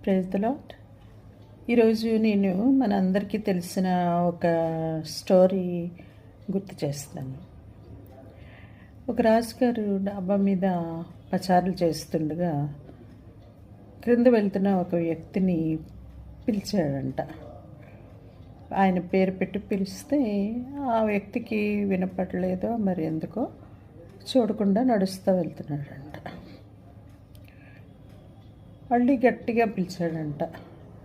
Praise the lord. ఈరోజు నేను మనందరికీ తెలిసిన ఒక స్టోరీ గుర్తు చేస్తాను. ఒక రాజుగారు డాబా మీద పచారులు చేస్తుండగా క్రింద వెళ్తున్న ఒక వ్యక్తిని పిలిచాడంట. ఆయన పేరు పెట్టి పిలిస్తే ఆ వ్యక్తికి వినపడలేదో మరి ఎందుకో చూడకుండా నడుస్తూ వెళ్తున్నాడంట. మళ్ళీ గట్టిగా పిలిచాడంట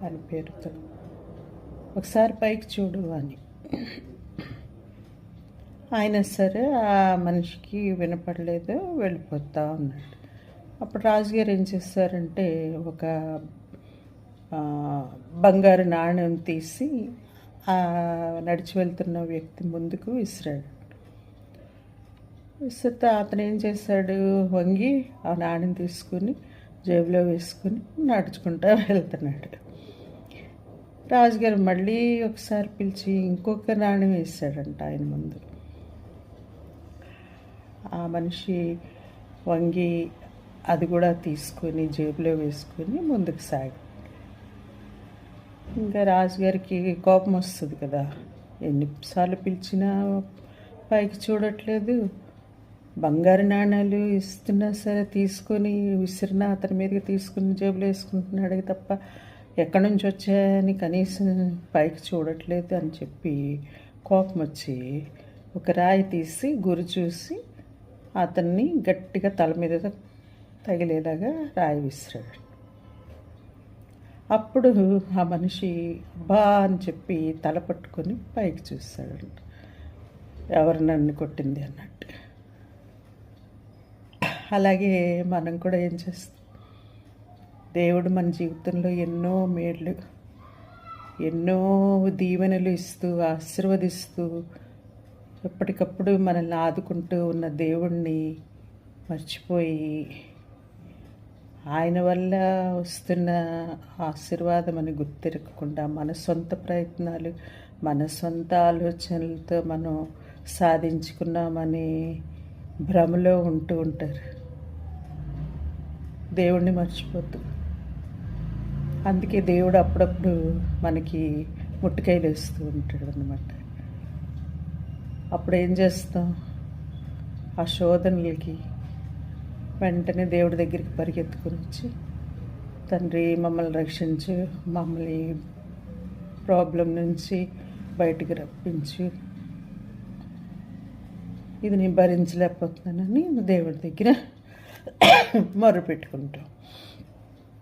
ఆయన పేరుతో, ఒకసారి పైకి చూడు అని. ఆయన సరే ఆ మనిషికి వినపడలేదు, వెళ్ళిపోతూ ఉన్నాడు. అప్పుడు రాజుగారు ఏం చేశారంటే ఒక బంగారు నాణ్యం తీసి ఆ నడిచి వెళ్తున్న వ్యక్తి ముందుకు విసిరాడు. విసిరితే అతను ఏం చేశాడు, వంగి ఆ నాణ్యం తీసుకుని జేబులో వేసుకుని నడుచుకుంటూ వెళ్తున్నాడు. రాజుగారు మళ్ళీ ఒకసారి పిలిచి ఇంకొక నాణ్యం వేసాడంట ఆయన ముందు. ఆ మనిషి వంగి అది కూడా తీసుకొని జేబులో వేసుకొని ముందుకు సాగి. ఇంకా రాజుగారికి కోపం వస్తుంది కదా, ఎన్నిసార్లు పిలిచినా పైకి చూడట్లేదు, బంగారు నాణాలు ఇస్తున్నా సరే తీసుకొని విసిరినా అతని మీదకి తీసుకుని జేబులో వేసుకుంటున్నాడు తప్ప ఎక్కడి నుంచి వచ్చాయని కనీసం పైకి చూడట్లేదు అని చెప్పి కోపం వచ్చి ఒక రాయి తీసి గురి చూసి అతన్ని గట్టిగా తల మీద తగిలేలాగా రాయి విసిరాడు. అప్పుడు ఆ మనిషి అబ్బా అని చెప్పి తల పట్టుకొని పైకి చూస్తాడంట, ఎవరు నన్ను కొట్టింది అన్నట్టు. అలాగే మనం కూడా ఏం చేస్తాం, దేవుడు మన జీవితంలో ఎన్నో మేళ్ళు, ఎన్నో దీవెనలు ఇస్తూ ఆశీర్వదిస్తూ ఎప్పటికప్పుడు మనల్ని ఆదుకుంటూ ఉన్న దేవుణ్ణి మర్చిపోయి ఆయన వల్ల వస్తున్న ఆశీర్వాదం అని గుర్తిరగకుండా మన సొంత ప్రయత్నాలు, మన సొంత ఆలోచనలతో మనం సాధించుకున్నామని భ్రమలో ఉంటూ ఉంటారు, దేవుణ్ణి మర్చిపోతూ. అందుకే దేవుడు అప్పుడప్పుడు మనకి ముట్టుకాయలు వేస్తూ ఉంటాడు అన్నమాట. అప్పుడు ఏం చేస్తాం, ఆ శోధనలకి వెంటనే దేవుడి దగ్గరికి పరిగెత్తుకుని వచ్చి, తండ్రి మమ్మల్ని రక్షించు, మమ్మల్ని ప్రాబ్లం నుంచి బయటికి రప్పించు, ఇది నేను భరించలేకపోతున్నానని దేవుడి దగ్గర మొర్రపెట్టుకుంటాం.